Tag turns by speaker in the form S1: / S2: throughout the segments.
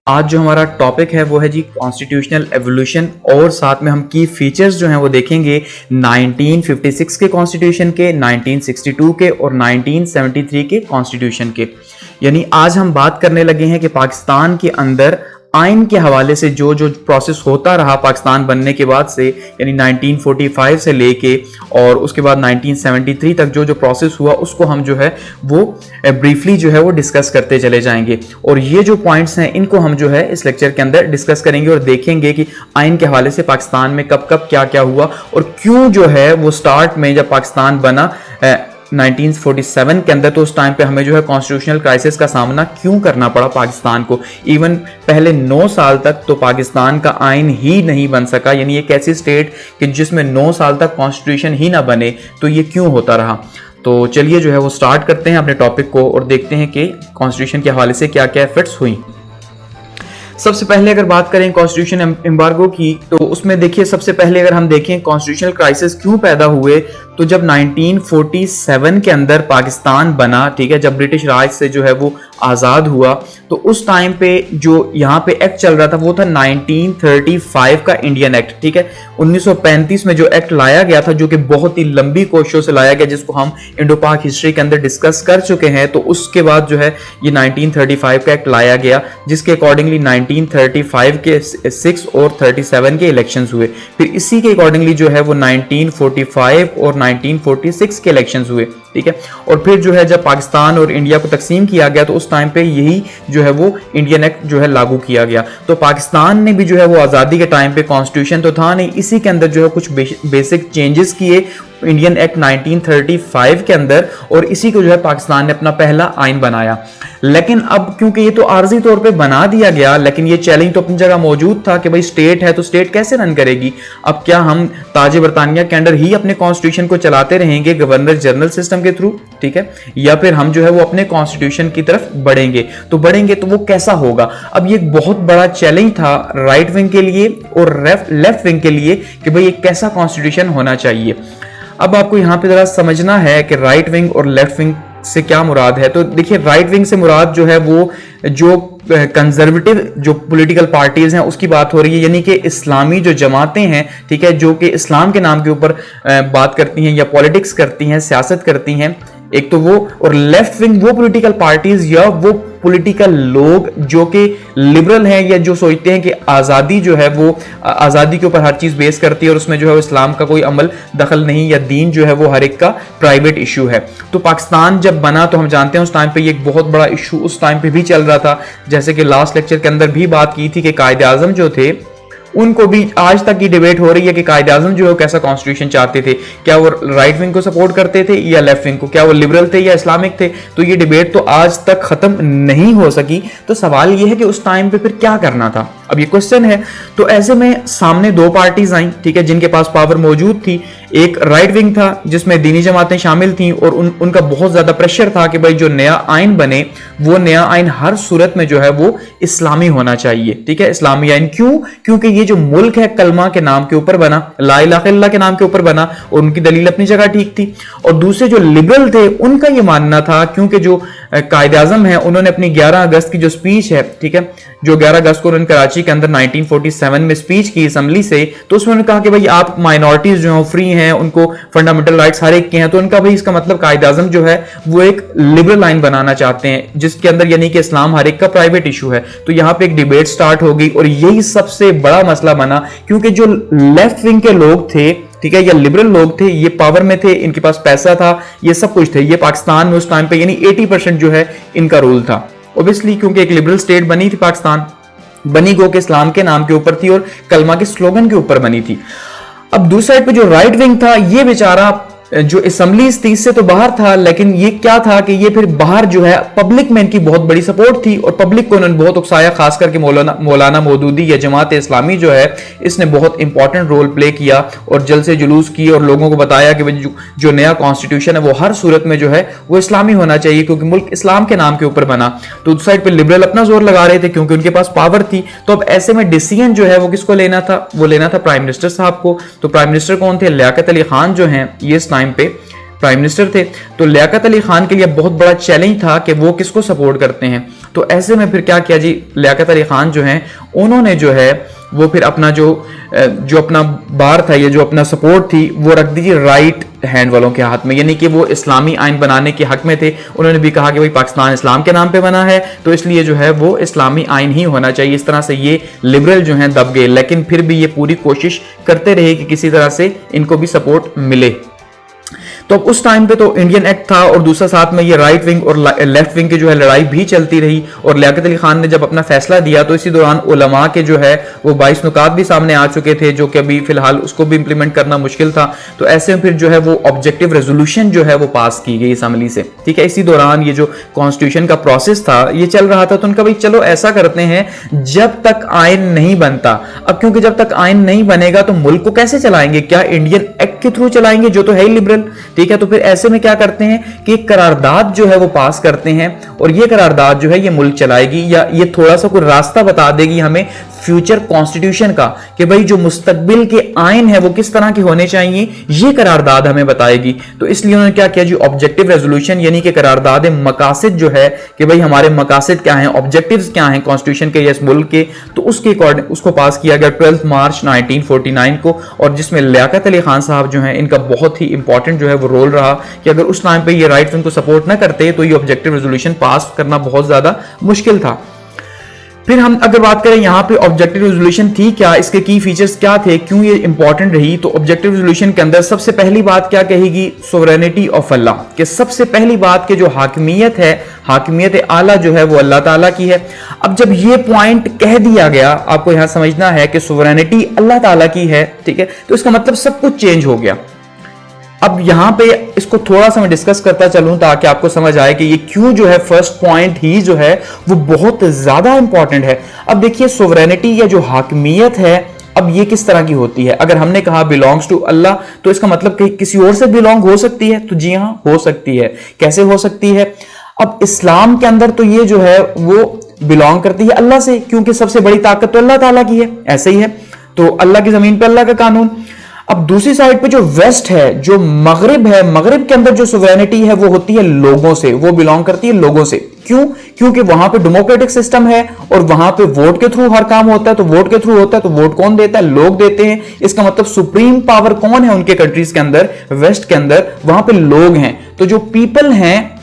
S1: आज जो हमारा टॉपिक है वो है जी कॉन्स्टिट्यूशनल एवोल्यूशन, और साथ में हम की फीचर्स जो हैं वो देखेंगे 1956 के कॉन्स्टिट्यूशन के, 1962 के और 1973 के कॉन्स्टिट्यूशन के। यानी आज हम बात करने लगे हैं कि पाकिस्तान के अंदर आइन के हवाले से जो जो प्रोसेस होता रहा पाकिस्तान बनने के बाद से, यानी 1945 से लेके और उसके बाद 1973 तक जो जो प्रोसेस हुआ उसको हम जो है वो ब्रीफली जो है वो डिस्कस करते चले जाएंगे। और ये जो पॉइंट्स हैं इनको हम जो है इस लेक्चर के अंदर डिस्कस करेंगे और देखेंगे कि आइन के हवाले से पाकिस्तान में कब कब क्या क्या हुआ और क्यों जो है वो स्टार्ट में जब पाकिस्तान बना 1947 के अंदर, तो उस टाइम पे हमें जो है कॉन्स्टिट्यूशनल क्राइसिस का सामना क्यों करना पड़ा पाकिस्तान को। इवन पहले 9 साल तक तो पाकिस्तान का आइन ही नहीं बन सका, यानी एक ऐसी स्टेट कि जिसमें 9 साल तक कॉन्स्टिट्यूशन ही ना बने, तो ये क्यों होता रहा। तो चलिए जो है वो स्टार्ट करते हैं अपने टॉपिक को और देखते हैं कि कॉन्स्टिट्यूशन के हवाले से क्या क्या एफर्ट्स हुई। सबसे पहले अगर बात करें कॉन्स्टिट्यूशन एम्बार्गो की, तो उसमें देखिए सबसे पहले अगर हम देखें कॉन्स्टिट्यूशनल क्राइसिस क्यों पैदा हुए, तो जब 1947 के अंदर पाकिस्तान बना, ठीक है, जब ब्रिटिश राज से जो है वो आज़ाद हुआ, तो उस टाइम पे जो यहाँ पे एक्ट चल रहा था वो था 1935 का इंडियन एक्ट, ठीक है। 1935 में जो एक्ट लाया गया था, जो कि बहुत ही लंबी कोशिशों से लाया गया, जिसको हम इंडो पाक हिस्ट्री के अंदर डिस्कस कर चुके हैं, तो उसके बाद जो है ये 1935 का एक्ट लाया गया, जिसके अकॉर्डिंगली 1935 के 6 और 37 के इलेक्शंस हुए। फिर इसी के अकॉर्डिंगली जो है वो 1945 और 1946 के इलेक्शंस हुए, ठीक है। और फिर जो है जब पाकिस्तान और इंडिया को तकसीम किया गया, तो उस टाइम पे यही जो है वो इंडियन एक्ट जो है लागू किया गया। तो पाकिस्तान ने भी जो है वो आज़ादी के टाइम पे कॉन्स्टिट्यूशन तो था नहीं, इसी के अंदर जो है कुछ बेसिक चेंजेस किए इंडियन एक्ट 1935 के अंदर, और इसी को जो है पाकिस्तान ने अपना पहला आइन बनाया। लेकिन अब क्योंकि ये तो आर्जी तौर पे बना दिया गया, लेकिन ये चैलेंज तो अपनी जगह मौजूद था कि भाई स्टेट है तो स्टेट कैसे रन करेगी। अब क्या हम ताज बरतानिया के अंडर ही अपने कॉन्स्टिट्यूशन को चलाते रहेंगे गवर्नर जनरल सिस्टम के थ्रू, ठीक है, या फिर हम जो है वो अपने कॉन्स्टिट्यूशन की तरफ बढ़ेंगे तो वो कैसा होगा। अब ये एक बहुत बड़ा चैलेंज था राइट विंग के लिए और लेफ्ट विंग के लिए कि भाई एक कैसा कॉन्स्टिट्यूशन होना चाहिए। अब आपको यहां पे जरा समझना है कि राइट विंग और लेफ्ट विंग से क्या मुराद है। तो देखिए राइट विंग से मुराद जो है वो जो कंजर्वेटिव जो पॉलिटिकल पार्टीज हैं उसकी बात हो रही है, यानी कि इस्लामी जो जमातें हैं, ठीक है, जो कि इस्लाम के नाम के ऊपर बात करती हैं या पॉलिटिक्स करती हैं, सियासत करती हैं, एक तो वो। और लेफ्ट विंग वो पॉलिटिकल पार्टीज या वो पॉलिटिकल लोग जो कि लिबरल हैं या जो सोचते हैं कि आज़ादी जो है वो आज़ादी के ऊपर हर चीज़ बेस करती है और उसमें जो है इस्लाम का कोई अमल दखल नहीं, या दीन जो है वो हर एक का प्राइवेट इशू है। तो पाकिस्तान जब बना तो हम जानते हैं उस टाइम पे ये एक बहुत बड़ा इशू उस टाइम पे भी चल रहा था, जैसे कि लास्ट लेक्चर के अंदर भी बात की थी कि कायदे आज़म जो थे उनको भी आज तक की डिबेट हो रही है कि कायदे आज़म जो है कैसा कॉन्स्टिट्यूशन चाहते थे, क्या वो राइट विंग को सपोर्ट करते थे या लेफ्ट विंग को, क्या वो लिबरल थे या इस्लामिक थे। तो ये डिबेट तो आज तक खत्म नहीं हो सकी। तो सवाल ये है कि उस टाइम पे फिर क्या करना था, अब ये क्वेश्चन है। तो ऐसे में सामने दो पार्टीज आई, ठीक है, जिनके पास पावर मौजूद थी। एक राइट विंग था जिसमें दीनी जमातें शामिल थीं और उनका बहुत ज्यादा प्रेशर था कि भाई जो नया आइन बने वो नया आइन हर सूरत में जो है वो इस्लामी होना चाहिए, ठीक है, इस्लामी आइन। क्यों? क्योंकि ये जो मुल्क है कलमा के नाम के ऊपर बना, ला इलाहा इल्लल्लाह के नाम के ऊपर बना, और उनकी दलील अपनी जगह ठीक थी। और दूसरे जो लिबरल थे उनका ये मानना था, क्योंकि जो कायदे आज़म है उन्होंने अपनी 11 अगस्त की जो स्पीच है, ठीक है, जो 11 अगस्त को उन्होंने कराची के अंदर 1947 में स्पीच की असम्बली से, तो उसमें उन्होंने कहा कि भाई आप माइनॉरिटीज जो हैं फ्री हैं, उनको फंडामेंटल राइट्स हर एक के हैं। तो उनका भाई इसका मतलब कायदे आज़म जो है वो एक लिबरल लाइन बनाना चाहते हैं, जिसके अंदर यानी कि इस्लाम हर एक का प्राइवेट इशू है। तो यहाँ पे एक डिबेट स्टार्ट हो गई और यही सबसे बड़ा मसला बना, क्योंकि जो लेफ्ट विंग के लोग थे, ठीक है, या लिबरल लोग थे, ये पावर में थे, इनके पास पैसा था, ये सब कुछ थे, ये पाकिस्तान में उस टाइम पे यानी 80% जो है इनका रूल था। ऑब्वियसली क्योंकि एक लिबरल स्टेट बनी थी पाकिस्तान, बनी गो के इस्लाम के नाम के ऊपर थी और कलमा के स्लोगन के ऊपर बनी थी। अब दूसरी साइड पे जो राइट विंग था, ये बेचारा जो असेंबली इस तीस से तो बाहर था, लेकिन ये क्या था कि ये फिर बाहर जो है पब्लिक में इनकी बहुत बड़ी सपोर्ट थी और पब्लिक को उन्होंने बहुत उकसाया, खास करके मौलाना मौदूदी या जमात इस्लामी जो है इसने बहुत इंपॉर्टेंट रोल प्ले किया और जल से जुलूस की और लोगों को बताया कि जो नया कॉन्स्टिट्यूशन है वो हर सूरत में जो है वो इस्लामी होना चाहिए, क्योंकि मुल्क इस्लाम के नाम के ऊपर बना। तो उस साइड पर लिबरल अपना जोर लगा रहे थे क्योंकि उनके पास पावर थी। तो अब ऐसे में डिसीजन जो है वो किसको लेना था, वो लेना था प्राइम मिनिस्टर साहब को। तो प्राइम मिनिस्टर कौन थे? लियाकत अली खान जो हैं, ये इस टाइम पे प्राइम मिनिस्टर थे। तो लियाकत अली खान के लिए बहुत बड़ा चैलेंज था कि वो किसको सपोर्ट करते हैं। तो ऐसे में फिर क्या किया जी, लियाकत अली खान जो हैं उन्होंने जो है वो फिर अपना जो अपना बार था, ये जो अपना सपोर्ट थी वो रख दीजिए राइट हैंड वालों के हाथ में, यानी कि वो इस्लामी आइन बनाने के हक में थे। उन्होंने भी कहा कि भाई पाकिस्तान इस्लाम के नाम पे बना है तो इसलिए जो है वो इस्लामी आइन ही होना चाहिए। इस तरह से ये लिबरल जो हैं दब गए, लेकिन फिर भी ये पूरी कोशिश करते रहे कि किसी तरह से इनको भी सपोर्ट मिले। तो अब उस टाइम पे तो इंडियन एक्ट था और दूसरा साथ में ये राइट विंग और लेफ्ट विंग की जो है लड़ाई भी चलती रही। और लियाकत अली खान ने जब अपना फैसला दिया तो इसी दौरान उलमा के जो है वो 22 नुकात भी सामने आ चुके थे, जो कि अभी फिलहाल उसको भी इंप्लीमेंट करना मुश्किल था। तो ऐसे में फिर जो है वो ऑब्जेक्टिव रेजोल्यूशन जो है वो पास की गई असम्बली से, ठीक है। इसी दौरान ये जो कॉन्स्टिट्यूशन का प्रोसेस था ये चल रहा था, तो उनका भाई चलो ऐसा करते हैं, जब तक आइन नहीं बनता, अब क्योंकि जब तक आइन नहीं बनेगा तो मुल्क को कैसे चलाएंगे, क्या इंडियन एक्ट के थ्रू चलाएंगे जो तो है ही लिबरल, ठीक है। तो फिर ऐसे में क्या करते हैं कि करारदाद जो है वो पास करते हैं और ये करारदाद जो है ये मुल्क चलाएगी, या ये थोड़ा सा कोई रास्ता बता देगी हमें फ्यूचर कॉन्स्टिट्यूशन का, कि भाई जो मुस्तकबिल के आइन है वो किस तरह के होने चाहिए, ये करारदाद हमें बताएगी। तो इसलिए उन्होंने क्या किया जी, ऑब्जेक्टिव रेजोल्यूशन यानी कि करारदाद मकासद जो है कि भाई हमारे मकासद क्या हैं, ऑब्जेक्टिव्स क्या हैं कॉन्स्टिट्यूशन के या इस मुल्क के, तो उसके अकॉर्डिंग उसको पास किया गया 12 मार्च 1949 को। और जिसमें लियाकत अली खान साहब जो हैं इनका बहुत ही इंपॉर्टेंट जो है वो रोल रहा कि अगर उस टाइम पे ये राइट विंग को सपोर्ट ना करते तो ये ऑब्जेक्टिव रेजोल्यूशन पास करना बहुत ज्यादा मुश्किल था। फिर हम अगर बात करें यहाँ पे ऑब्जेक्टिव रेजोल्यूशन थी क्या, इसके की फीचर्स क्या थे, क्यों ये इंपॉर्टेंट रही, तो ऑब्जेक्टिव रेजोल्यूशन के अंदर सबसे पहली बात क्या कहेगी, सोवरेनिटी ऑफ अल्लाह, कि सबसे पहली बात कि जो हाकिमियत है, हाकिमियत आला जो है वो अल्लाह ताला की है। अब जब ये पॉइंट कह दिया गया, आपको यहां समझना है कि सोवरेनिटी अल्लाह ताला की है, ठीक है, तो इसका मतलब सब कुछ चेंज हो गया। अब यहां पे इसको थोड़ा सा मैं डिस्कस करता चलूं ताकि आपको समझ आए कि ये क्यों जो है फर्स्ट पॉइंट ही जो है वो बहुत ज्यादा इंपॉर्टेंट है। अब देखिए सोवरेनिटी या जो हाकिमियत है, अब ये किस तरह की होती है, अगर हमने कहा बिलोंग्स टू अल्लाह तो इसका मतलब कि किसी और से बिलोंग हो सकती है, तो जी हां हो सकती है। कैसे हो सकती है, अब इस्लाम के अंदर तो ये जो है वो बिलोंग करती है अल्लाह से, क्योंकि सबसे बड़ी ताकत तो अल्लाह ताला की है, ऐसे ही है, तो अल्लाह की जमीन पे अल्लाह का कानून। अब दूसरी साइड पे जो वेस्ट है, जो मगरिब है, मगरिब के अंदर जो सोवरेनिटी है वो होती है लोगों से, वो बिलोंग करती है लोगों से। क्यों, क्योंकि वहां पे डेमोक्रेटिक सिस्टम है और वहां पे वोट के थ्रू हर काम होता है, तो वोट के थ्रू होता है, तो वोट कौन देता है, लोग देते हैं। इसका मतलब सुप्रीम पावर कौन है उनके कंट्रीज के अंदर, वेस्ट के अंदर, वहां पे लोग हैं। तो जो पीपल हैं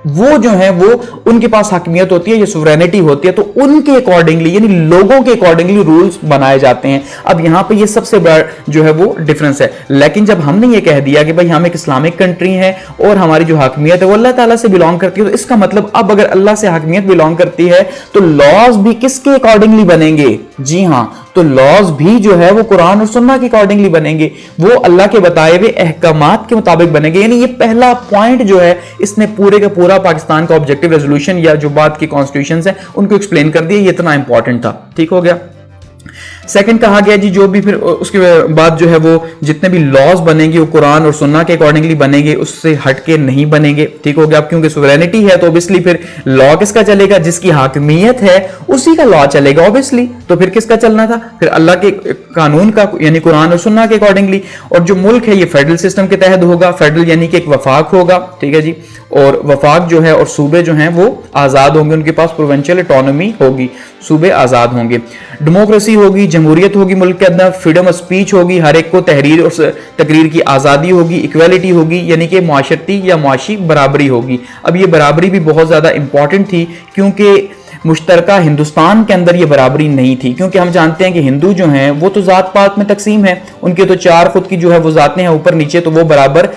S1: वो जो है वो उनके पास हकमियत होती है, ये सुवरेनिटी होती है, तो उनके अकॉर्डिंगली यानी लोगों के अकॉर्डिंगली रूल्स बनाए जाते हैं। अब यहां पे ये सबसे बड़ा जो है वो डिफरेंस है। लेकिन जब हमने ये कह दिया कि भाई हम एक इस्लामिक कंट्री है और हमारी जो हकमियत है वो अल्लाह ताला से बिलोंग करती है, तो इसका मतलब अब अगर अल्लाह से हकमियत बिलोंग करती है तो लॉज भी किसके अकॉर्डिंगली बनेंगे, जी हां, तो लॉज भी जो है वो कुरान और सुन्ना के अकॉर्डिंगली बनेंगे, वो अल्लाह के बताए हुए अहकामात के मुताबिक बनेंगे। यानी ये पहला पॉइंट जो है इसने पूरे का पूरा पाकिस्तान का ऑब्जेक्टिव रेजोल्यूशन या जो बात की कॉन्स्टिट्यूशंस है उनको एक्सप्लेन कर दिया, ये इतना इंपॉर्टेंट था, ठीक हो गया। सेकंड कहा गया जी जो भी फिर उसके बाद जो है वो जितने भी लॉज बनेंगे वो कुरान और सुन्ना के अकॉर्डिंगली बनेंगे, उससे हटके नहीं बनेंगे, ठीक हो गया। अब क्योंकि सुवरेनिटी है तो ऑब्वियसली फिर लॉ किसका चलेगा, जिसकी हाकिमियत है उसी का लॉ चलेगा ऑब्वियसली। तो फिर किसका चलना था, फिर अल्लाह के कानून का यानी कुरान और सुन्ना के अकॉर्डिंगली। और जो मुल्क है ये फेडरल सिस्टम के तहत होगा, फेडरल यानी कि एक वफाक होगा, ठीक है जी। और वफाक जो है और सूबे जो हैं वो आजाद होंगे, उनके पास प्रोविंशियल ऑटोनॉमी होगी, सूबे आजाद होंगे, डेमोक्रेसी होगी, जमहूरियत होगी मुल्क के अंदर, फ्रीडम ऑफ स्पीच होगी, हर एक को तहरीर और तकरीर की आज़ादी होगी, इक्वालिटी होगी यानी कि माशरती या मुआशी बराबरी होगी। अब ये बराबरी भी बहुत ज़्यादा इंपॉर्टेंट थी क्योंकि मुश्तरका हिंदुस्तान के अंदर ये बराबरी नहीं थी, क्योंकि हम जानते हैं कि हिंदू जो हैं वो तो जात पात में तकसीम है, उनके तो चार खुद की जो है वो जातें हैं ऊपर नीचे, तो वो बराबर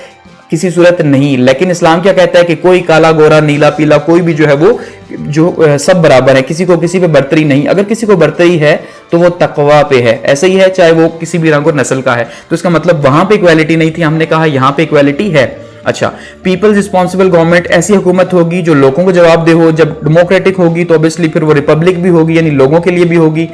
S1: किसी सूरत नहीं। लेकिन इस्लाम क्या कहता है कि कोई काला गोरा नीला पीला कोई भी जो है वो जो सब बराबर है, किसी को किसी पे बर्तरी नहीं। अगर किसी को बर्तरी है तो वो तकवा पे है, ऐसे ही है चाहे वो किसी भी रंग और नस्ल का है। तो इसका मतलब वहां पे इक्वालिटी नहीं थी, हमने कहा यहां पे इक्वालिटी है। अच्छा, पीपल्स रिस्पॉन्सिबल गवर्नमेंट, ऐसी हुकूमत होगी जो लोगों को जवाब दे हो। जब डेमोक्रेटिक होगी तो ऑब्वियसली फिर वो रिपब्लिक भी होगी यानी लोगों के लिए भी होगी।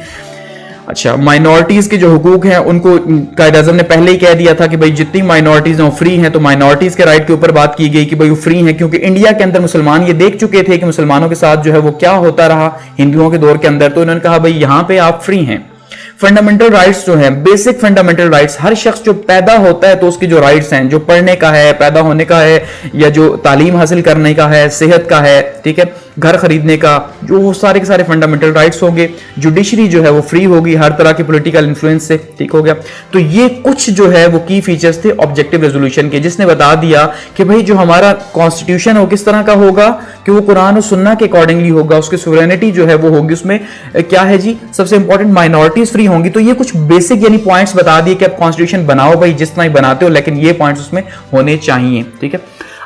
S1: अच्छा, माइनॉरिटीज के जो हुकूक हैं उनको कायद आज़म ने पहले ही कह दिया था कि भाई जितनी माइनॉरिटीज हैं वो फ्री हैं, तो माइनॉरिटीज के राइट के ऊपर बात की गई कि भाई वो फ्री हैं, क्योंकि इंडिया के अंदर मुसलमान ये देख चुके थे कि मुसलमानों के साथ जो है वो क्या होता रहा हिंदुओं के दौर के अंदर, तो उन्होंने कहा भाई यहां पे आप फ्री हैं। फंडामेंटल राइट्स जो हैं, बेसिक फंडामेंटल राइट्स, हर शख्स जो पैदा होता है तो उसकी जो राइट्स हैं, जो पढ़ने का है, पैदा होने का है, या जो तालीम हासिल करने का है, सेहत का है, ठीक है, घर खरीदने का, जो वो सारे के सारे फंडामेंटल राइट्स होंगे, जुडिशरी जो है वो फ्री होगी हर तरह के पॉलिटिकल इन्फ्लुएंस से, ठीक हो गया। तो ये कुछ जो है वो की फीचर्स थे ऑब्जेक्टिव रेजोल्यूशन के, जिसने बता दिया कि भाई जो हमारा कॉन्स्टिट्यूशन हो किस तरह का होगा कि वो कुरान और सुन्ना के अकॉर्डिंगली होगा, उसकी सोवरेनिटी जो है वो होगी, उसमें क्या है जी, सबसे इंपॉर्टेंट माइनॉरिटीज फ्री होंगी। तो ये कुछ बेसिक यानी पॉइंट्स बता दिए कि आप कॉन्स्टिट्यूशन बनाओ भाई जिस तरह ही बनाते हो, लेकिन ये पॉइंट्स उसमें होने चाहिए, ठीक है।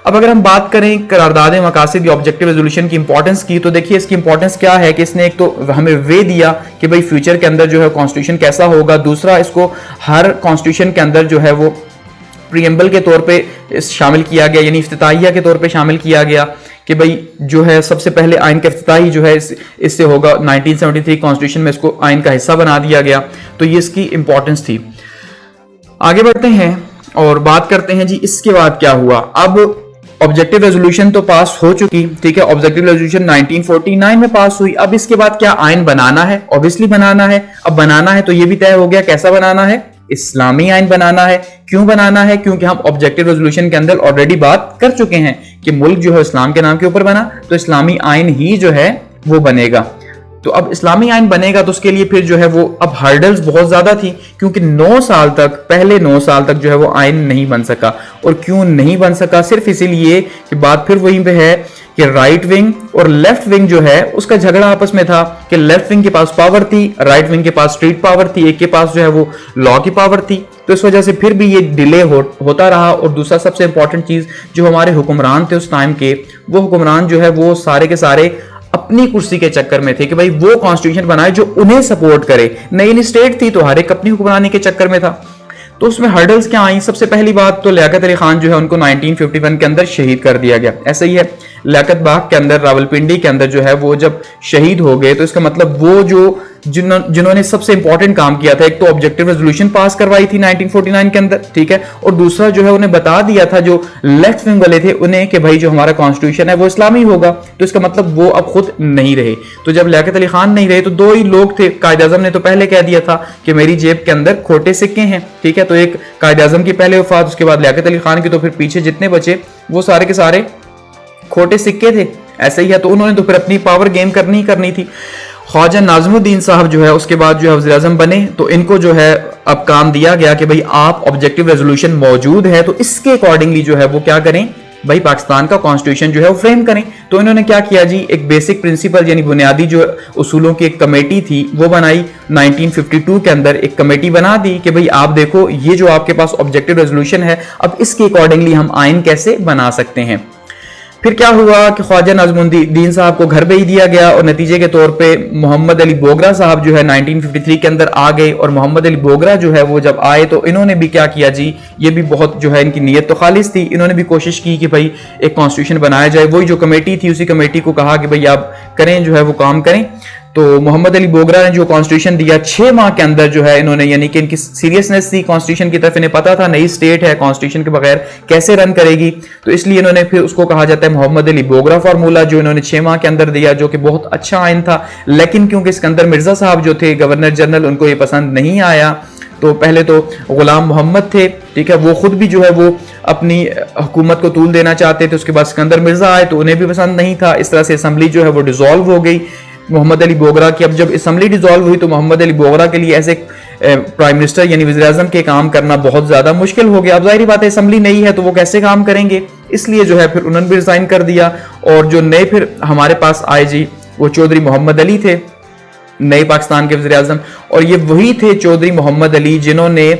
S1: अब अगर हम बात करें करारदाद मकासद या ऑब्जेक्टिव रेजोल्यूशन की इंपॉर्टेंस की, तो देखिए इसकी इंपॉर्टेंस क्या है कि इसने एक तो हमें वे दिया कि भाई फ्यूचर के अंदर जो है कॉन्स्टिट्यूशन कैसा होगा, दूसरा इसको हर कॉन्स्टिट्यूशन के अंदर जो है वो प्रीएम्बल के तौर पे शामिल किया गया, यानी इफ्तिताहिया के तौर पे शामिल किया गया कि भाई जो है सबसे पहले आइन का इफ्तिताही जो है इससे होगा। 1973 कॉन्स्टिट्यूशन में इसको आइन का हिस्सा बना दिया गया, तो ये इसकी इंपॉर्टेंस थी। आगे बढ़ते हैं और बात करते हैं जी इसके बाद क्या हुआ। अब ऑब्जेक्टिव रेजोल्यूशन तो पास हो चुकी, ठीक है, ऑब्जेक्टिव रेजोल्यूशन 1949 में पास हुई। अब इसके बाद क्या आइन बनाना है, ऑब्वियसली बनाना है। अब बनाना है तो ये भी तय हो गया कैसा बनाना है, इस्लामी आइन बनाना है। क्यों बनाना है, क्योंकि हम ऑब्जेक्टिव रेजोल्यूशन के अंदर ऑलरेडी बात कर चुके हैं कि मुल्क जो है इस्लाम के नाम के ऊपर बना, तो इस्लामी आइन ही जो है वो बनेगा। तो अब इस्लामी आइन बनेगा तो उसके लिए फिर जो है वो अब हर्डल्स बहुत ज्यादा थी, क्योंकि 9 साल तक, पहले 9 साल तक जो है वो आइन नहीं बन सका। और क्यों नहीं बन सका, सिर्फ इसीलिए कि बात फिर वहीं पे है कि राइट विंग और लेफ्ट विंग जो है उसका झगड़ा आपस में था कि लेफ्ट विंग के पास पावर थी, राइट विंग के पास स्ट्रीट पावर थी, एक के पास जो है वो लॉ की पावर थी। तो इस वजह से फिर भी ये डिले होता रहा। और दूसरा सबसे इंपॉर्टेंट चीज, जो हमारे हुक्मरान थे उस टाइम के, वो हुक्मरान जो है वो सारे के सारे अपनी कुर्सी के चक्कर में थे कि भाई वो कॉन्स्टिट्यूशन बनाए जो उन्हें सपोर्ट करे। नई स्टेट थी तो हर एक अपनी हुक्मरानी के चक्कर में था। तो उसमें हर्डल्स क्या आई, सबसे पहली बात तो लियाकत अली खान जो है उनको 1951 के अंदर शहीद कर दिया गया। ऐसा ही है, लियाकत बाग के अंदर, रावलपिंडी के अंदर जो है वो जब शहीद हो गए, तो इसका मतलब वो जो जिन्होंने सबसे इंपॉर्टेंट काम किया था, एक तो ऑब्जेक्टिव रेजोल्यूशन पास करवाई थी 1949 के अंदर, ठीक है, और दूसरा जो है उन्हें बता दिया था जो लेफ्ट विंग वाले थे उन्हें कि भाई जो हमारा कॉन्स्टिट्यूशन है वो इस्लामी होगा। तो इसका मतलब वो अब खुद नहीं रहे। तो जब लियाकत अली खान नहीं रहे तो दो ही लोग थे। कायद आजम ने तो पहले कह दिया था कि मेरी जेब के अंदर खोटे सिक्के हैं, ठीक है, तो एक कायद आजम की पहले वफात, उसके बाद लियाकत अली खान की, तो फिर पीछे जितने बचे वो सारे के सारे खोटे सिक्के थे। ऐसा ही है, तो उन्होंने तो फिर अपनी पावर गेन करनी थी। ख्वाजा नाज़मुद्दीन साहब जो है उसके बाद जो है वज़ीर आज़म बने, तो इनको जो है अब काम दिया गया कि भाई आप ऑब्जेक्टिव रेजोल्यूशन मौजूद है तो इसके अकॉर्डिंगली जो है वो क्या करें, भाई पाकिस्तान का कॉन्स्टिट्यूशन जो है वो फ्रेम करें। तो इन्होंने क्या किया जी, एक बेसिक प्रिंसिपल यानी बुनियादी जो उसूलों की एक कमेटी थी वो बनाई। 1952 के अंदर एक कमेटी बना दी कि भाई आप देखो ये जो आपके पास ऑब्जेक्टिव रेजोल्यूशन है, अब इसके अकॉर्डिंगली हम आइन कैसे बना सकते हैं। फिर क्या हुआ कि ख्वाजा नाज़मुद्दीन साहब को घर भेज दिया गया और नतीजे के तौर पे मोहम्मद अली बोगरा साहब जो है 1953 के अंदर आ गए। और मोहम्मद अली बोगरा जो है वो जब आए तो इन्होंने भी क्या किया जी, ये भी बहुत जो है इनकी नीयत तो खालिस थी, इन्होंने भी कोशिश की कि भाई एक कॉन्स्टिट्यूशन बनाया जाए। वही जो कमेटी थी उसी कमेटी को कहा कि भाई आप करें, जो है वो काम करें। तो मोहम्मद अली बोगरा ने जो कॉन्स्टिट्यूशन दिया 6 माह के अंदर जो है इन्होंने, यानी कि इनकी सीरियसनेस थी कॉन्स्टिट्यूशन की तरफ, इन्हें पता था नई स्टेट है, कॉन्स्टिट्यूशन के बगैर कैसे रन करेगी, तो इसलिए इन्होंने फिर उसको कहा जाता है मोहम्मद अली बोगरा फार्मूला, जो इन्होंने 6 माह के अंदर दिया, जो कि बहुत अच्छा आइन था। लेकिन क्योंकि इसके अंदर मिर्जा साहब जो थे गवर्नर जनरल, उनको ये पसंद नहीं आया। तो पहले तो गुलाम मोहम्मद थे, ठीक है, वो खुद भी जो है वो अपनी हुकूमत को तूल देना चाहते थे। उसके बाद सिकंदर मिर्जा आए तो उन्हें भी पसंद नहीं था। इस तरह से असम्बली जो है वो डिसॉल्व हो गई मोहम्मद अली बोगरा की। अब जब असम्बली डिसॉल्व हुई तो मोहम्मद अली बोगरा के लिए ऐसे प्राइम मिनिस्टर यानी वज़ीर आज़म के काम करना बहुत ज्यादा मुश्किल हो गया। अब जाहिर बात है असम्बली नहीं है तो वो कैसे काम करेंगे, इसलिए जो है फिर उन्होंने भी रिजाइन कर दिया। और जो नए फिर हमारे पास आए जी, वो चौधरी मोहम्मद अली थे, नए पाकिस्तान के वज़ीर आज़म। और ये वही थे चौधरी मोहम्मद अली जिन्होंने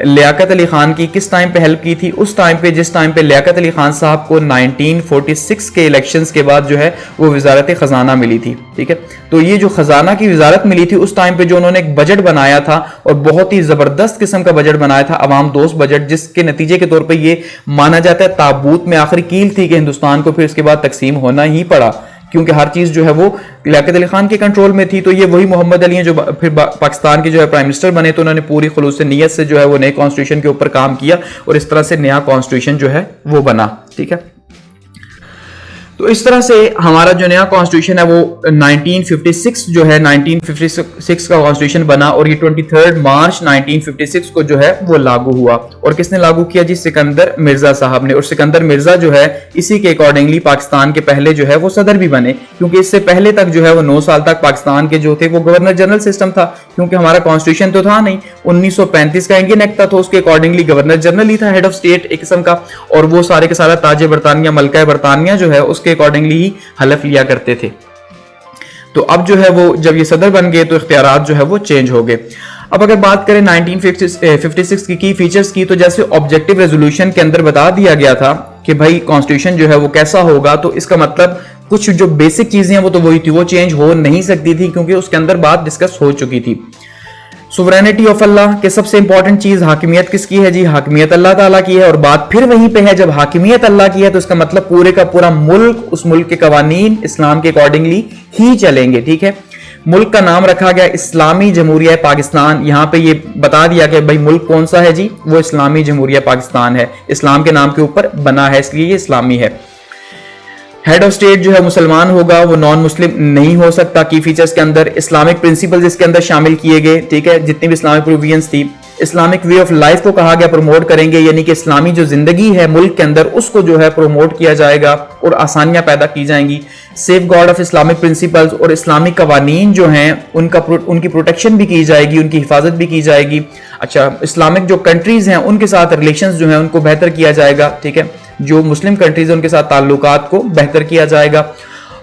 S1: लियाकत अली खान की किस टाइम पे हेल्प की थी, उस टाइम पे जिस टाइम पे लियाकत अली खान साहब को 1946 के इलेक्शंस के बाद जो है वो वजारत खजाना मिली थी, ठीक है। तो ये जो खजाना की वजारत मिली थी उस टाइम पे जो उन्होंने एक बजट बनाया था और बहुत ही जबरदस्त किस्म का बजट बनाया था, अवाम दोस्त बजट, जिसके नतीजे के तौर पर ये माना जाता है ताबूत में आखिरी कील थी कि हिंदुस्तान को फिर इसके बाद तकसीम होना ही पड़ा, क्योंकि हर चीज जो है वो लियाकत अली खान के कंट्रोल में थी। तो ये वही मोहम्मद अली हैं जो फिर पाकिस्तान के जो है प्राइम मिनिस्टर बने। तो उन्होंने पूरी खुलूस नीयत से जो है वो नए कॉन्स्टिट्यूशन के ऊपर काम किया और इस तरह से नया कॉन्स्टिट्यूशन जो है वो बना, ठीक है। तो इस तरह से हमारा जो नया कॉन्स्टिट्यूशन है वो 1956 जो है 1956 का कॉन्स्टिट्यूशन बना और ये 23 मार्च 1956 को जो है वो लागू हुआ। और किसने लागू किया जी? सिकंदर मिर्जा साहब ने। और सिकंदर मिर्जा जो है इसी के अकॉर्डिंगली पाकिस्तान के पहले जो है वो सदर भी बने, क्योंकि इससे पहले तक जो है वो 9 साल तक पाकिस्तान के जो थे वो गवर्नर जनरल सिस्टम था, क्योंकि हमारा कॉन्स्टिट्यूशन तो था नहीं। 1935 का इंडियन एक्ट था, तो उसके अकॉर्डिंगली गवर्नर जनरल ही था, हेड ऑफ स्टेट एक किस्म का, और वो सारे के सारा ताज बरतानिया, मलका बरतानिया जो है उसके अकॉर्डिंगली ही हलफ लिया करते थे। तो अब जो है वो जब ये सदर बन गए तो इख्तियारात जो है वो चेंज हो गए। अब अगर बात करें 1956 की फीचर्स की, तो जैसे ऑब्जेक्टिव रेजोल्यूशन के अंदर बता दिया गया था कि भाई कॉन्स्टिट्यूशन जो है वो कैसा होगा, तो इसका मतलब कुछ जो बेसिक चीजें हैं वो तो वही थी, वो चेंज हो नहीं सकती थी, क्योंकि उसके अंदर बात डिस्कस हो चुकी थी। सुवरेनिटी ऑफ अल्लाह के सबसे इंपॉर्टेंट चीज हाकिमियत किसकी है जी? हाकिमियत अल्लाह ताला की है। और बात फिर वहीं पे है, जब हाकिमियत अल्लाह की है तो इसका मतलब पूरे का पूरा मुल्क, उस मुल्क के कवानीन इस्लाम के अकॉर्डिंगली ही चलेंगे। ठीक है, मुल्क का नाम रखा गया इस्लामी जमहूरिया पाकिस्तान। यहां पे ये बता दिया कि भाई मुल्क कौन सा है जी? वो इस्लामी जमहूरिया पाकिस्तान है, इस्लाम के नाम के ऊपर बना है, इसलिए ये इस्लामी है। हेड ऑफ स्टेट जो है मुसलमान होगा, वो नॉन मुस्लिम नहीं हो सकता। की फीचर्स के अंदर इस्लामिक प्रिंसिपल्स इसके अंदर शामिल किए गए। ठीक है, जितनी भी इस्लामिक प्रोविजंस थी, इस्लामिक वे ऑफ लाइफ को कहा गया प्रमोट करेंगे, यानी कि इस्लामी जो जिंदगी है मुल्क के अंदर उसको जो है प्रमोट किया जाएगा और आसानियां पैदा की जाएंगी। Safe guard of Islamic principles और इस्लामिक कवानीन जो हैं उनकी प्रोटेक्शन भी की जाएगी, उनकी हिफाजत भी की जाएगी। अच्छा, इस्लामिक जो कंट्रीज हैं उनके साथ रिलेशंस जो हैं उनको बेहतर किया जाएगा। ठीक है, जो मुस्लिम कंट्रीज हैं उनके साथ ताल्लुकात को बेहतर किया जाएगा।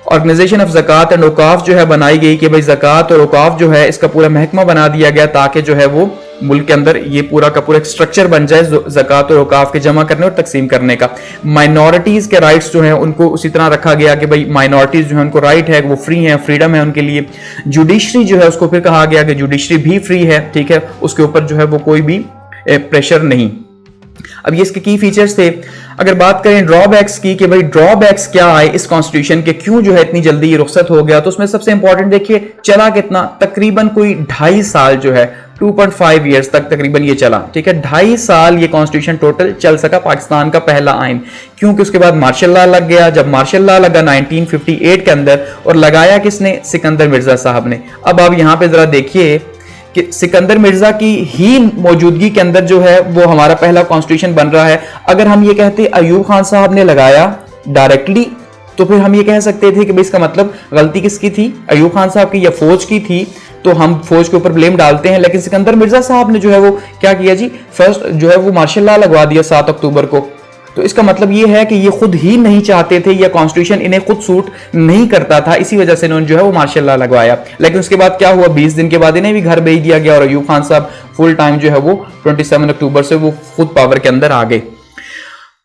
S1: ऑर्गेनाइजेशन ऑफ ज़कात एंड औकाफ जो है बनाई गई कि भाई ज़कात और औकाफ जो है इसका पूरा महकमा बना दिया गया, ताकि जो है वो मुल्क के अंदर ये पूरा का पूरा एक स्ट्रक्चर बन जाए ज़कात और औकाफ के जमा करने और तकसीम करने का। माइनॉरिटीज के राइट्स जो हैं उनको उसी तरह रखा गया कि भाई माइनॉरिटीज जो है उनको राइट है, वो फ्री है, फ्रीडम है उनके लिए। जुडिशरी जो है उसको फिर कहा गया कि जुडिशरी भी फ्री है। ठीक है, उसके ऊपर जो है वो कोई भी प्रेशर नहीं। अब ये इसके की फीचर्स थे। अगर बात करें ड्रॉबैक्स की कि भाई ड्रॉबैक्स क्या आए इस कॉन्स्टिट्यूशन के, क्यों जो है इतनी जल्दी ये रुखसत हो गया, तो उसमें सबसे इंपॉर्टेंट देखिए चला कितना, तकरीबन कोई 2.5 साल जो है 2.5 ईयर्स तक तकरीबन ये चला। ठीक है, 2.5 साल ये कॉन्स्टिट्यूशन टोटल चल सका, पाकिस्तान का पहला आइन, क्योंकि उसके बाद मार्शल लॉ लग गया। जब मार्शल लॉ लगा 1958 के अंदर, और लगाया किसने? सिकंदर मिर्जा साहब ने। अब आप यहां पे जरा देखिए कि सिकंदर मिर्जा की ही मौजूदगी के अंदर जो है वो हमारा पहला कॉन्स्टिट्यूशन बन रहा है। अगर हम ये कहते अयूब खान साहब ने लगाया डायरेक्टली, तो फिर हम ये कह सकते थे कि भाई इसका मतलब गलती किसकी थी? अयूब खान साहब की या फौज की थी, तो हम फौज के ऊपर ब्लेम डालते हैं। लेकिन सिकंदर मिर्जा साहब ने जो है वो क्या किया जी? फर्स्ट जो है वो मार्शल लॉ लगवा दिया 7 अक्टूबर को। तो इसका मतलब ये है कि ये खुद ही नहीं चाहते थे, या कॉन्स्टिट्यूशन इन्हें खुद सूट नहीं करता था, इसी वजह से इन्होंने जो है वो मार्शल लॉ लगवाया। लेकिन उसके बाद क्या हुआ? 20 दिन के बाद इन्हें भी घर भेज दिया गया, और अयूब खान साहब फुल टाइम जो है वो 27 अक्टूबर से वो खुद पावर के अंदर आ गए।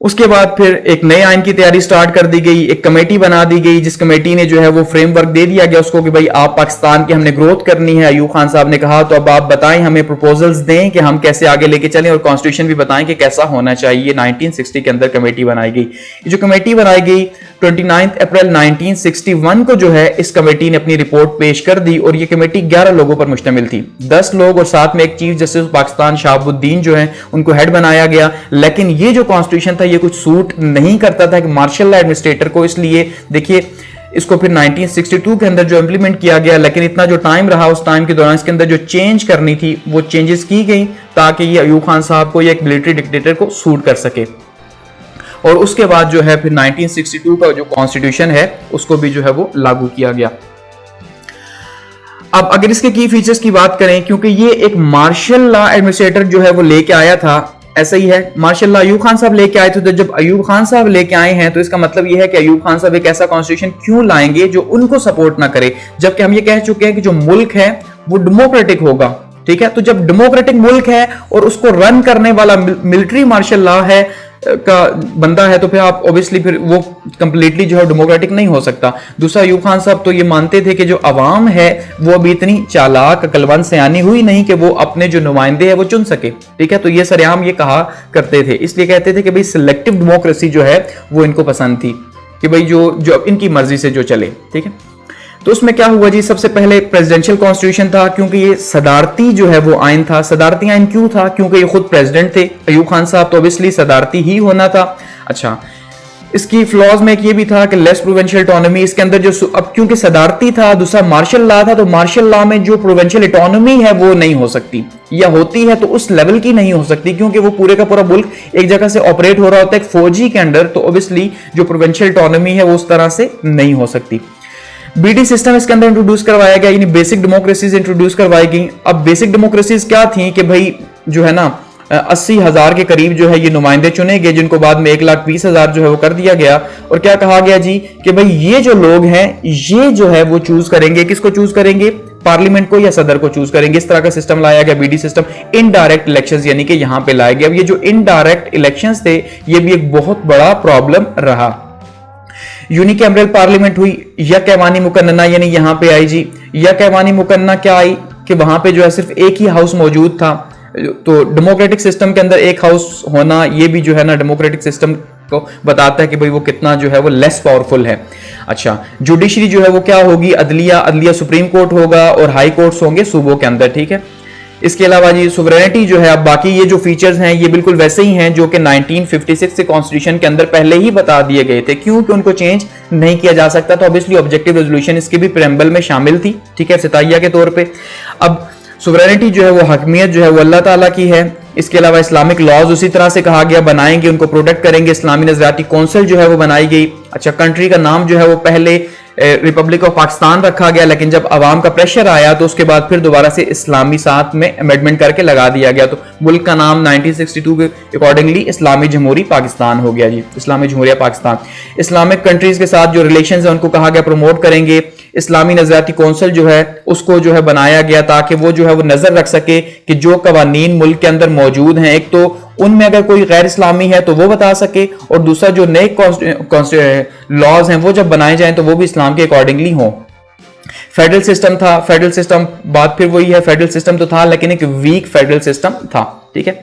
S1: उसके बाद फिर एक नए आइन की तैयारी स्टार्ट कर दी गई, एक कमेटी बना दी गई, जिस कमेटी ने जो है वो फ्रेमवर्क दे दिया गया उसको कि भाई आप पाकिस्तान की हमने ग्रोथ करनी है। अयूब खान साहब ने कहा तो अब आप बताएं, हमें प्रपोजल्स दें कि हम कैसे आगे लेके चलें, और कॉन्स्टिट्यूशन भी बताएं कि कैसा होना चाहिए। 1960 के अंदर कमेटी बनाई गई। ये जो कमेटी बनाई गई 29 अप्रैल 1961 को जो है इस कमेटी ने अपनी रिपोर्ट पेश कर दी, और ये कमेटी 11 लोगों पर मुश्तमिल थी, 10 लोग और साथ में एक चीफ जस्टिस पाकिस्तान शहाबुद्दीन जो है उनको हेड बनाया गया। लेकिन ये जो कॉन्स्टिट्यूशन था ये कुछ सूट नहीं करता था कि मार्शल लॉ एडमिनिस्ट्रेटर को, इसलिए देखिए इसको फिर 1962 के अंदर जो इंप्लीमेंट किया गया। लेकिन इतना जो टाइम रहा उस टाइम के दौरान इसके अंदर जो चेंज करनी थी वो चेंजेस की गई, ताकि ये अयूब खान साहब को, ये एक मिलिट्री डिक्टेटर को सूट कर सके। और उसके बाद जो है फिर 1962 का जो कॉन्स्टिट्यूशन है उसको भी जो है वो लागू किया गया। अब अगर इसके की फीचर्स की बात करें, क्योंकि ये एक मार्शल लॉ एडमिनिस्ट्रेटर जो है वो लेके आया था, ऐसा ही है, मार्शल लॉ अयूब खान साहब लेके आए थे। तो जब अयूब खान साहब लेके आए हैं तो इसका मतलब ये है कि अयूब खान साहब एक ऐसा कॉन्स्टिट्यूशन क्यों लाएंगे जो उनको सपोर्ट ना करे, जबकि हम ये कह चुके हैं कि जो मुल्क है वो डेमोक्रेटिक होगा। ठीक है, तो जब डेमोक्रेटिक मुल्क है और उसको रन करने वाला मिलिट्री मार्शल लॉ है का बंदा है, तो फिर आप ऑब्वियसली फिर वो कंप्लीटली जो है डेमोक्रेटिक नहीं हो सकता। दूसरा, अयूब खान साहब तो ये मानते थे कि जो अवाम है वो अभी इतनी चालाक अक्लमंद सयानी हुई नहीं कि वो अपने जो नुमाइंदे हैं वो चुन सके। ठीक है, तो ये सरेआम ये कहा करते थे, इसलिए कहते थे कि भाई सिलेक्टिव डेमोक्रेसी जो है वो इनको पसंद थी, कि भाई जो इनकी मर्जी से जो चले। ठीक है, तो उसमें क्या हुआ जी? सबसे पहले प्रेसिडेंशियल कॉन्स्टिट्यूशन था, क्योंकि ये सदारती जो है वो आइन था। सदारती आइन क्यों था? क्योंकि ये खुद प्रेसिडेंट थे अयूब खान साहब, तो ऑब्वियसली सदारती ही होना था। अच्छा, इसकी फ्लॉज में एक ये भी था कि लेस प्रोविंशियल ऑटोनॉमी, इसके अंदर जो अब क्योंकि सदारती था, दूसरा मार्शल लॉ था, तो मार्शल लॉ में जो प्रोविंशियल ऑटोनॉमी है वो नहीं हो सकती, या होती है तो उस लेवल की नहीं हो सकती, क्योंकि वो पूरे का पूरा मुल्क एक जगह से ऑपरेट हो रहा होता है फौजी के अंडर, तो ऑब्वियसली जो प्रोविंशियल ऑटोनॉमी है वो उस तरह से नहीं हो सकती। बीडी सिस्टम इसके अंदर इंट्रोड्यूस करवाया गया, यानी बेसिक डेमोक्रेसीज इंट्रोड्यूस करवाई गई। अब बेसिक डेमोक्रेसीज क्या थी कि भाई जो है ना 80,000 के करीब जो है ये नुमाइंदे चुने गए, जिनको बाद में 1,20,000 जो है वो कर दिया गया, और क्या कहा गया जी कि भाई ये जो लोग हैं ये जो है वो चूज करेंगे, किसको चूज करेंगे, पार्लियामेंट को या सदर को चूज करेंगे। इस तरह का सिस्टम लाया गया, बीडी सिस्टम, इनडायरेक्ट इलेक्शंस यानी कि यहां पे लाया गया। अब ये जो इनडायरेक्ट इलेक्शंस थे ये भी एक बहुत बड़ा प्रॉब्लम रहा। यूनिकैमरल पार्लियामेंट हुई, या कैवानी मुकन्ना यानी यहां पे आई जी, या कैवानी मुकन्ना क्या आई कि वहां पे जो है सिर्फ एक ही हाउस मौजूद था, तो डेमोक्रेटिक सिस्टम के अंदर एक हाउस होना ये भी जो है ना डेमोक्रेटिक सिस्टम को बताता है कि भाई वो कितना जो है वो लेस पावरफुल है। अच्छा, जुडिशरी जो है वो क्या होगी, अदलिया सुप्रीम कोर्ट होगा और हाई कोर्ट्स होंगे सूबों के अंदर, ठीक है। इसके अलावा जी सोवरेनिटी जो है, अब बाकी ये जो फीचर्स हैं ये बिल्कुल वैसे ही हैं जो कि 1956 से कॉन्स्टिट्यूशन के अंदर पहले ही बता दिए गए थे, क्योंकि उनको चेंज नहीं किया जा सकता, तो ऑब्वियसली ऑब्जेक्टिव रेजोल्यूशन इसके भी प्रेम्बल में शामिल थी, ठीक है, सिताइया के तौर पे। अब सोवरेनिटी जो है वो हकमियत जो है वो अल्लाह ताला की है। इसके अलावा इस्लामिक लॉज उसी तरह से कहा गया बनाएंगे, उनको प्रोटेक्ट करेंगे। इस्लामी नजरियाती कौंसिल जो है वो बनाई गई। अच्छा, कंट्री का नाम जो है वो पहले रिपब्लिक ऑफ पाकिस्तान रखा गया, लेकिन जब अवाम का प्रेशर आया तो उसके बाद फिर दोबारा से इस्लामी साथ में अमेंडमेंट करके लगा दिया गया, तो मुल्क का नाम 1962 के अकॉर्डिंगली इस्लामी जमहूरी पाकिस्तान हो गया जी, इस्लामी जमहूरिया पाकिस्तान। इस्लामिक कंट्रीज के साथ जो रिलेशंस है उनको कहा गया प्रमोट करेंगे। इस्लामी नजरियाती कौंसिल जो है उसको जो है बनाया गया ताकि वो जो है वो नजर रख सके कि जो कवानीन मुल्क के अंदर मौजूद हैं, एक तो उनमें अगर कोई गैर इस्लामी है तो वो बता सके, और दूसरा जो नए लॉज हैं वो जब बनाए जाएं तो वो भी इस्लाम के अकॉर्डिंगली हों। फेडरल सिस्टम था, फेडरल सिस्टम बात फिर वही है, फेडरल सिस्टम तो था लेकिन एक वीक फेडरल सिस्टम था, ठीक है।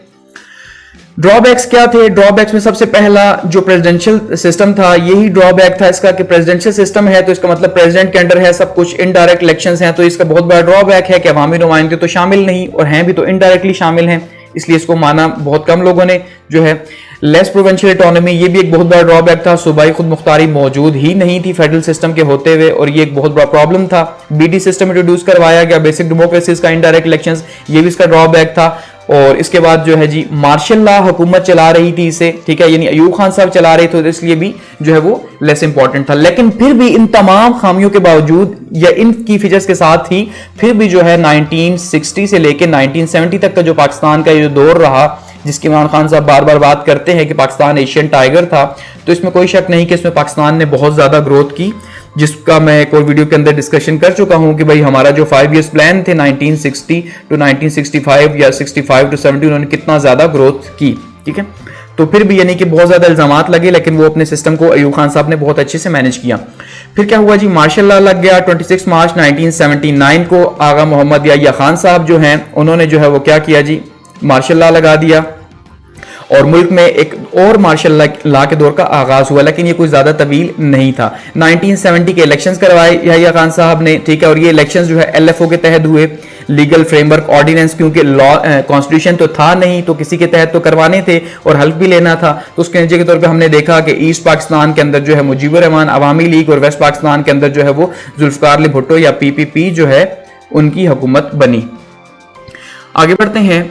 S1: ड्रॉबैक्स क्या थे, ड्रॉबैक्स में सबसे पहला जो प्रेसिडेंशियल सिस्टम था यही ड्रॉबैक था इसका कि प्रेसिडेंशियल सिस्टम है तो इसका मतलब प्रेसिडेंट के अंडर है सब कुछ, इनडायरेक्ट इलेक्शंस हैं, तो इसका बहुत बड़ा ड्रॉबैक है कि अवामी नुमाइंदे तो शामिल नहीं, और हैं भी तो इनडायरेक्टली शामिल हैं, इसलिए इसको माना बहुत कम लोगों ने जो है। लेस प्रोविंशियल ऑटोनॉमी ये भी एक बहुत बड़ा ड्रॉबैक था, सूबाई खुद मुख्तारी मौजूद ही नहीं थी फेडरल सिस्टम के होते हुए, और ये एक बहुत बड़ा प्रॉब्लम था। बीडी सिस्टम इंट्रोड्यूस करवाया गया, बेसिक डेमोक्रेसीज का इनडायरेक्ट इलेक्शंस, ये भी इसका ड्रॉबैक था। और इसके बाद जो है जी मार्शल लॉ हुकूमत चला रही थी इसे, ठीक है, यानी अयूब खान साहब चला रहे थे, तो इसलिए भी जो है वो लेस इंपॉर्टेंट था। लेकिन फिर भी इन तमाम खामियों के बावजूद या इन की फीचर्स के साथ ही फिर भी जो है 1960 से लेकर 1970 तक का जो पाकिस्तान का ये दौर रहा, जिसकी इमरान खान साहब बार बार बात करते हैं कि पाकिस्तान एशियन टाइगर था, तो इसमें कोई शक नहीं कि इसमें पाकिस्तान ने बहुत ज्यादा ग्रोथ की, जिसका मैं एक और वीडियो के अंदर डिस्कशन कर चुका हूं कि भाई हमारा जो 5 इयर्स प्लान थे 1960 टू 1965 या 65 टू 70 उन्होंने कितना ज्यादा ग्रोथ की, ठीक है। तो फिर भी यानी कि बहुत ज्यादा इल्जामात लगे, लेकिन वो अपने सिस्टम को अयूब खान साहब ने बहुत अच्छे से मैनेज किया। फिर क्या हुआ जी, मार्शल लॉ लग गया। 26 मार्च 1979 को आगा मोहम्मद या खान साहब जो हैं उन्होंने जो है वो क्या किया जी, मार्शल लॉ लगा दिया, और मुल्क में एक और मार्शल लॉ के दौर का आगाज हुआ, लेकिन ये कोई ज्यादा तवील नहीं था। 1970 के इलेक्शंस करवाए याहिया खान साहब ने, ठीक है, और ये इलेक्शंस जो है एलएफओ के तहत हुए, लीगल फ्रेमवर्क ऑर्डिनेंस, क्योंकि लॉ कॉन्स्टिट्यूशन तो था नहीं तो किसी के तहत तो करवाने थे और हल्फ भी लेना था, तो उसके नतीजे के तौर पे हमने देखा कि ईस्ट पाकिस्तान के अंदर जो है मुजीबुर रहमान अवामी लीग, और वेस्ट पाकिस्तान के अंदर जो है वो जुल्फकार अली भुट्टो या पीपीपी जो है उनकी हुकूमत बनी। आगे बढ़ते हैं,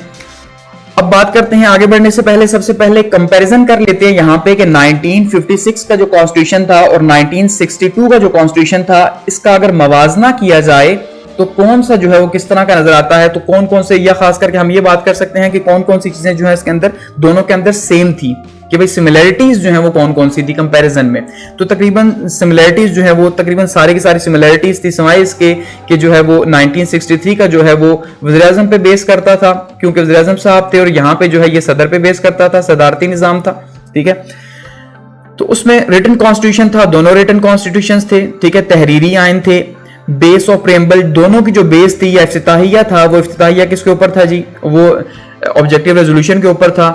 S1: अब बात करते हैं, आगे बढ़ने से पहले सबसे पहले कंपैरिजन कर लेते हैं यहां पे कि 1956 का जो कॉन्स्टिट्यूशन था और 1962 का जो कॉन्स्टिट्यूशन था, इसका अगर मवाजना किया जाए तो कौन सा जो है वो किस तरह का नजर आता है, तो कौन कौन से, या खास करके हम ये बात कर सकते हैं कि कौन कौन सी चीजें जो है इसके अंदर दोनों के अंदर सेम थी, कि भाई सिमिलैरिटीज जो है वो कौन कौन सी थी कंपैरिजन में। तो तकरीबन सिमिलैरिटीज जो है वो तकरीबन सारी की सारी सिमिलैरिटीज थी, सिवाय इसके कि जो है वो 1963 का जो है वो वज़ीर-ए-आज़म पे बेस करता था, क्योंकि वज़ीर-ए-आज़म साहब थे, और यहाँ पे जो है ये सदर पे बेस करता था, सदारती निजाम था, ठीक है। तो उसमें रिटन कॉन्स्टिट्यूशन था, दोनों रिटन कॉन्स्टिट्यूशन थे, ठीक है, तहरीरी आइन थे, बेस ऑफ प्रेम्बल, दोनों की जो बेस थी या इफ्तिताहिया था, वो इफ्तिताहिया किसके ऊपर था जी, वो ऑब्जेक्टिव रेजोल्यूशन के ऊपर था।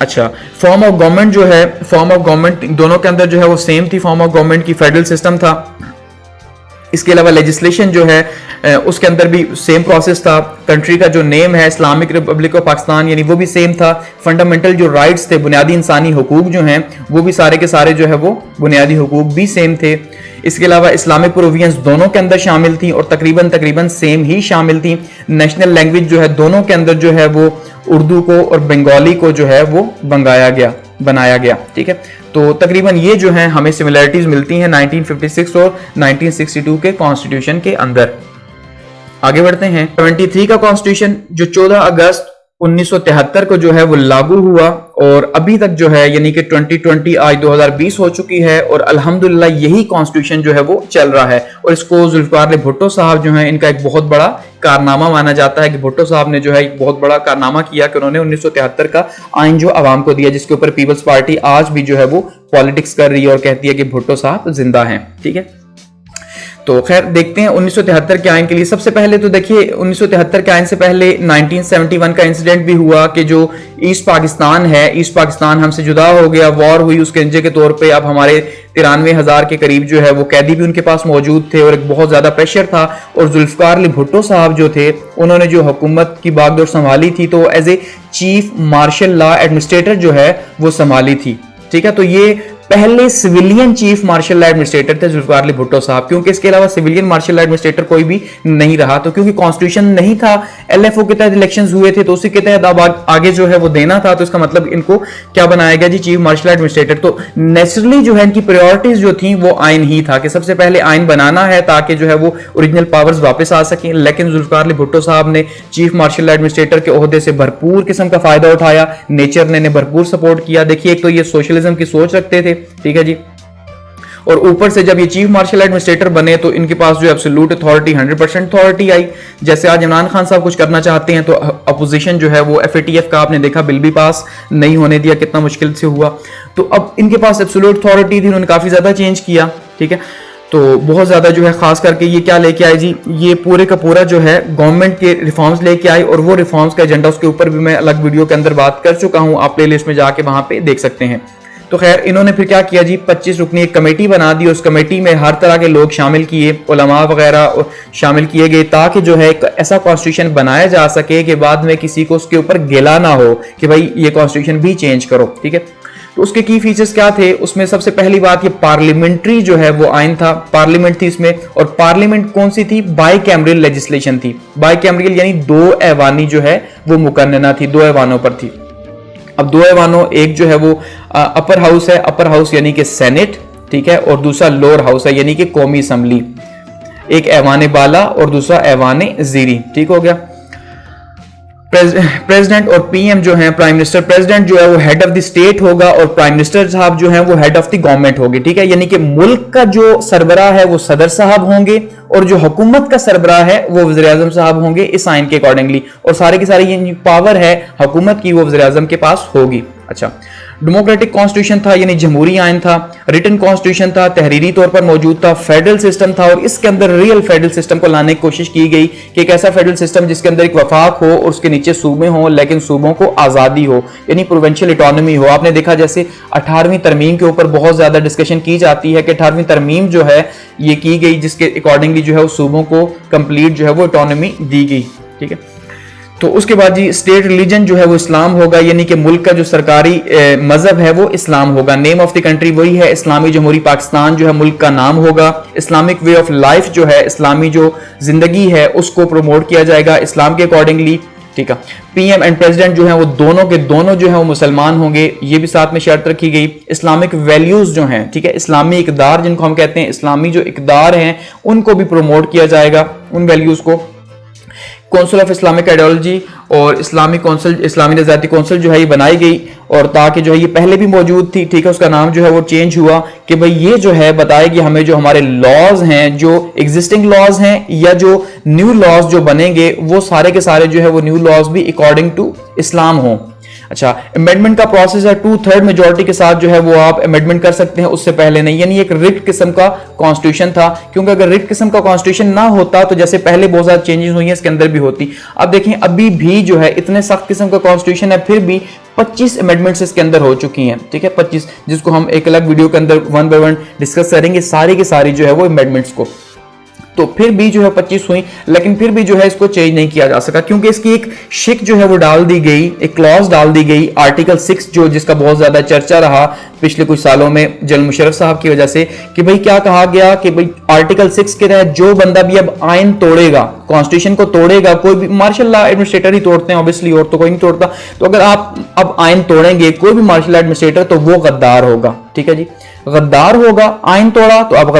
S1: अच्छा, फॉर्म ऑफ गवर्नमेंट जो है, फॉर्म ऑफ गवर्नमेंट दोनों के अंदर जो है वो सेम थी, फॉर्म ऑफ गवर्नमेंट की फेडरल सिस्टम था। इसके अलावा लेजिस्लेशन जो है उसके अंदर भी सेम प्रोसेस था। कंट्री का जो नेम है इस्लामिक रिपब्लिक ऑफ पाकिस्तान यानी वो भी सेम था। फंडामेंटल जो राइट्स थे, बुनियादी इंसानी हुकूक जो हैं वो भी सारे के सारे जो है वो बुनियादी हुकूक भी सेम थे। इसके अलावा इस्लामिक प्रोविजंस दोनों के अंदर शामिल थी और तकरीबन सेम ही शामिल थी। नेशनल लैंग्वेज जो है दोनों के अंदर जो है वो उर्दू को और बंगाली को जो है वो बनाया गया। ठीक है, तो तकरीबन ये जो है हमें सिमिलरिटीज मिलती हैं 1956 और 1962 के कॉन्स्टिट्यूशन के अंदर। आगे बढ़ते हैं। 73 का कॉन्स्टिट्यूशन जो 14 अगस्त 1973 को जो है वो लागू हुआ और अभी तक जो है यानी कि 2020 आज 2020 हो चुकी है और अल्हम्दुलिल्लाह यही कॉन्स्टिट्यूशन जो है वो चल रहा है। और इसको जुल्फिकार भुट्टो साहब जो है इनका एक बहुत बड़ा कारनामा माना जाता है कि भुट्टो साहब ने जो है एक बहुत बड़ा कारनामा किया कि उन्होंने 1973 का आइन जो आवाम को दिया, जिसके ऊपर पीपल्स पार्टी आज भी जो है वो पॉलिटिक्स कर रही है और कहती है कि भुट्टो साहब जिंदा हैं। ठीक है, तो खैर देखते हैं 1973 के आइन के लिए। सबसे पहले तो देखिए 1973 के आइन से पहले 1971 का इंसिडेंट भी हुआ कि जो ईस्ट पाकिस्तान है, ईस्ट पाकिस्तान हमसे जुदा हो गया, वॉर हुई, उसके नतीजे के तौर पे अब हमारे 93,000 के करीब जो है वो कैदी भी उनके पास मौजूद थे और एक बहुत ज्यादा प्रेशर था। और जुल्फिकार अली भुट्टो साहब जो थे उन्होंने जो हुकूमत की बागडोर संभाली थी तो as a chief martial law administrator जो है वो संभाली थी। ठीक है, तो ये पहले civilian chief martial law administrator थे जुल्फिकार अली भुट्टो साहब, क्योंकि इसके अलावा सिविलियन मार्शल लॉ एडमिनिस्ट्रेटर कोई भी नहीं रहा। तो क्योंकि कॉन्स्टिट्यूशन नहीं था, एलएफओ के तहत इलेक्शंस हुए थे तो उसी के तहत अब आगे जो है वो देना था, तो इसका मतलब इनको क्या बनाया गया जी, चीफ मार्शल लॉ एडमिनिस्ट्रेटर। तो नेचुरली जो है इनकी प्रायोरिटीज जो थी वो आइन ही था कि सबसे पहले आइन बनाना है ताकि जो है वो ओरिजिनल पावर्स वापस आ सकें। लेकिन जुल्फिकार अली भुट्टो साहब ने चीफ मार्शल लॉ एडमिनिस्ट्रेटर के ओहदे से भरपूर किस्म का फायदा उठाया, नेचर ने भरपूर सपोर्ट किया। देखिए एक तो ये सोशलिज्म की सोच रखते थे, ठीक है जी, और ऊपर से जब ये चीफ मार्शल एडमिनिस्ट्रेटर बने तो इनके पास जो एब्सोल्यूट अथॉरिटी 100% अथॉरिटी आई। जैसे आज इमरान खान साहब कुछ करना चाहते हैं तो अपोजिशन जो है वो FATF का आपने देखा बिल भी पास नहीं होने दिया, कितना मुश्किल से हुआ। तो अब इनके पास एब्सोल्यूट अथॉरिटी थी, उन्होंने काफी ज्यादा चेंज किया। ठीक है, तो बहुत ज्यादा जो है खास करके ये क्या लेके आए जी, ये पूरे का पूरा जो है गवर्नमेंट के रिफॉर्म्स लेके आए और वो रिफॉर्म्स का एजेंडा उसके ऊपर भी मैं अलग वीडियो के अंदर बात कर चुका हूं, आप प्लेलिस्ट में जाके वहां पे देख सकते हैं। तो खैर इन्होंने फिर क्या किया जी, 25 रुकनी एक कमेटी बना दी। उस कमेटी में हर तरह के लोग शामिल किए, उलमा वगैरह शामिल किए गए ताकि जो है एक ऐसा कॉन्स्टिट्यूशन बनाया जा सके कि बाद में किसी को उसके ऊपर गिला ना हो कि भाई ये कॉन्स्टिट्यूशन भी चेंज करो। ठीक है, तो उसके की फीचर्स क्या थे, उसमें सबसे पहली बात ये पार्लियामेंट्री जो है वो आइन था, पार्लियामेंट थी इसमें। और पार्लियामेंट कौन सी थी, बाइकैमरल लेजिस्लेशन थी। बाइकैमरल यानी 2 ऐवानी जो है वो मुकन्नना थी, 2 ऐवानों पर थी। अब 2 ऐवानों, एक जो है वो अपर हाउस है, अपर हाउस यानी कि सेनेट, ठीक है, और दूसरा लोअर हाउस है यानी कि कौमी असम्बली। एक ऐवान बाला और दूसरा ऐवान ज़ीरी। ठीक हो गया। प्रेसिडेंट और पीएम जो है, प्राइम मिनिस्टर, प्रेसिडेंट जो है वो हेड ऑफ द स्टेट होगा और प्राइम मिनिस्टर साहब जो है वो हेड ऑफ द गवर्नमेंट होगी। ठीक है, यानी कि मुल्क का जो सरबराह है वो सदर साहब होंगे और जो हुकूमत का सरबराह है वो वज़ीर आज़म साहब होंगे इस आइन के अकॉर्डिंगली। और सारे की सारी ये पावर है हुकूमत की वो वज़ीर आज़म के पास होगी। अच्छा, डेमोक्रेटिक कॉन्स्टिट्यूशन था यानी जमहूरी आइन था, रिटन कॉन्स्टिट्यूशन था, तहरीरी तौर पर मौजूद था, फेडरल सिस्टम था और इसके अंदर रियल फेडरल सिस्टम को लाने की कोशिश की गई कि एक ऐसा फेडरल सिस्टम जिसके अंदर एक वफाक हो और उसके नीचे सूबे हो लेकिन सूबों को आज़ादी हो यानी प्रोविंशियल इकोनॉमी हो। आपने देखा जैसे 18वीं तरमीम के ऊपर बहुत ज्यादा डिस्कशन की जाती है कि 18वीं तरमीम जो है ये की गई जिसके अकॉर्डिंगली जो है उस सूबों को कंप्लीट जो है वो इकोनॉमी दी गई। ठीक है, तो उसके बाद जी स्टेट रिलीजन जो है वो इस्लाम होगा यानी कि मुल्क का जो सरकारी मजहब है वो इस्लाम होगा। नेम ऑफ द कंट्री वही है, इस्लामी जमहूरी पाकिस्तान जो है मुल्क का नाम होगा। इस्लामिक वे ऑफ लाइफ जो है, इस्लामी जो जिंदगी है उसको प्रमोट किया जाएगा इस्लाम के अकॉर्डिंगली। ठीक है, पीएम एंड प्रेसिडेंट जो है वो दोनों के दोनों जो है वो मुसलमान होंगे, ये भी साथ में शर्त रखी गई। इस्लामिक वैल्यूज जो हैं, ठीक है, इस्लामी इकदार जिनको हम कहते हैं, इस्लामी जो इकदार हैं उनको भी प्रमोट किया जाएगा, उन वैल्यूज को। काउंसिल ऑफ इस्लामिक आइडियोलॉजी और इस्लामी काउंसिल, इस्लामी नज़ाती काउंसिल जो है ये बनाई गई और ताकि जो है ये पहले भी मौजूद थी। ठीक है, उसका नाम जो है वो चेंज हुआ कि भाई ये जो है बताएगी हमें जो हमारे लॉज हैं, जो एग्जिस्टिंग लॉज हैं या जो न्यू लॉज जो बनेंगे वो सारे के सारे जो है वो न्यू लॉज भी अकॉर्डिंग टू इस्लाम हों। अच्छा, अमेंडमेंट का प्रोसेस है 2/3 मेजोरिटी के साथ जो है वो आप अमेंडमेंट कर सकते हैं, उससे पहले नहीं। यानी एक रिट किस्म का कॉन्स्टिट्यूशन था, क्योंकि अगर रिट किस्म का कॉन्स्टिट्यूशन ना होता तो जैसे पहले बहुत ज्यादा चेंजेस हुई हैं इसके अंदर भी होती। अब देखें अभी भी जो है इतने सख्त किस्म का कॉन्स्टिट्यूशन है फिर भी 25 अमेंडमेंट्स इसके अंदर हो चुकी हैं। ठीक है, 25, जिसको हम एक अलग वीडियो के अंदर 1 by 1 डिस्कस करेंगे सारी की सारी जो है वो अमेंडमेंट्स को। तो फिर भी जो है 25 हुई, लेकिन फिर भी जो है इसको चेंज नहीं किया जा सका क्योंकि इसकी एक शिक जो है वो डाल दी गई, एक क्लॉज डाल दी गई आर्टिकल 6 जो जिसका बहुत ज्यादा चर्चा रहा पिछले कुछ सालों में जनरल मुशर्रफ साहब की वजह से, कि भाई क्या कहा गया कि भाई आर्टिकल 6 के तहत जो बंदा भी अब आइन तोड़ेगा, कॉन्स्टिट्यूशन को तोड़ेगा, कोई भी मार्शल लॉ एडमिनिस्ट्रेटर ही तोड़ते हैं ऑब्वियसली, और तो कोई नहीं तोड़ता, तो अगर आप अब आइन तोड़ेंगे कोई भी मार्शल लॉ एडमिनिस्ट्रेटर तो वो गद्दार होगा। ठीक है जी, गद्दार होगा, आइन तोड़ा तो अब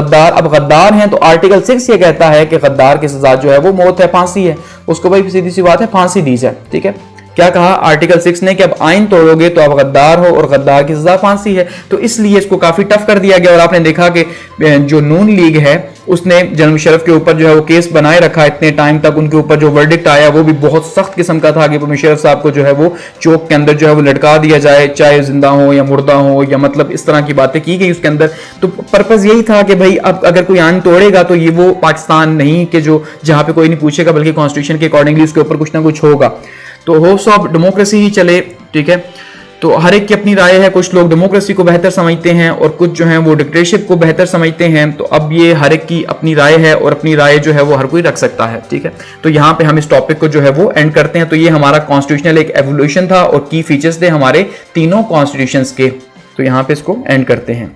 S1: गद्दार हैं, तो आर्टिकल 6 ये कहता है कि गद्दार की सजा जो है वो मौत है, फांसी है, उसको भाई सीधी सी बात है फांसी दी जाए। ठीक है, क्या कहा आर्टिकल 6 ने कि अब आइन तोड़ोगे तो अब गद्दार हो और गद्दार की सजा फांसी है, तो इसलिए इसको काफी टफ कर दिया गया। और आपने देखा कि जो नून लीग है उसने जनरल मुशर्रफ के ऊपर जो है वो केस बनाए रखा इतने टाइम तक, उनके ऊपर जो वर्डिक्ट आया वो भी बहुत सख्त किस्म का था कि मुशर्रफ साहब को जो है वो चौक के अंदर जो है वो लटका दिया जाए, चाहे जिंदा हो या मुर्दा हो, या मतलब इस तरह की बातें की गई उसके अंदर। तो पर्पज यही था कि भाई अब अगर कोई आइन तोड़ेगा तो ये वो पाकिस्तान नहीं कि जो जहां पे कोई नहीं पूछेगा, बल्कि कॉन्स्टिट्यूशन के अकॉर्डिंगली उसके ऊपर कुछ ना कुछ होगा। तो होप्स ऑफ डेमोक्रेसी ही चले। ठीक है, तो हर एक की अपनी राय है, कुछ लोग डेमोक्रेसी को बेहतर समझते हैं और कुछ जो है वो डिक्टेटरशिप को बेहतर समझते हैं। तो अब ये हर एक की अपनी राय है और अपनी राय जो है वो हर कोई रख सकता है। ठीक है, तो यहाँ पे हम इस टॉपिक को जो है वो एंड करते हैं। तो ये हमारा कॉन्स्टिट्यूशनल एक एवोल्यूशन था और की फीचर्स थे हमारे तीनों कॉन्स्टिट्यूशंस के, तो यहाँ पे इसको एंड करते हैं।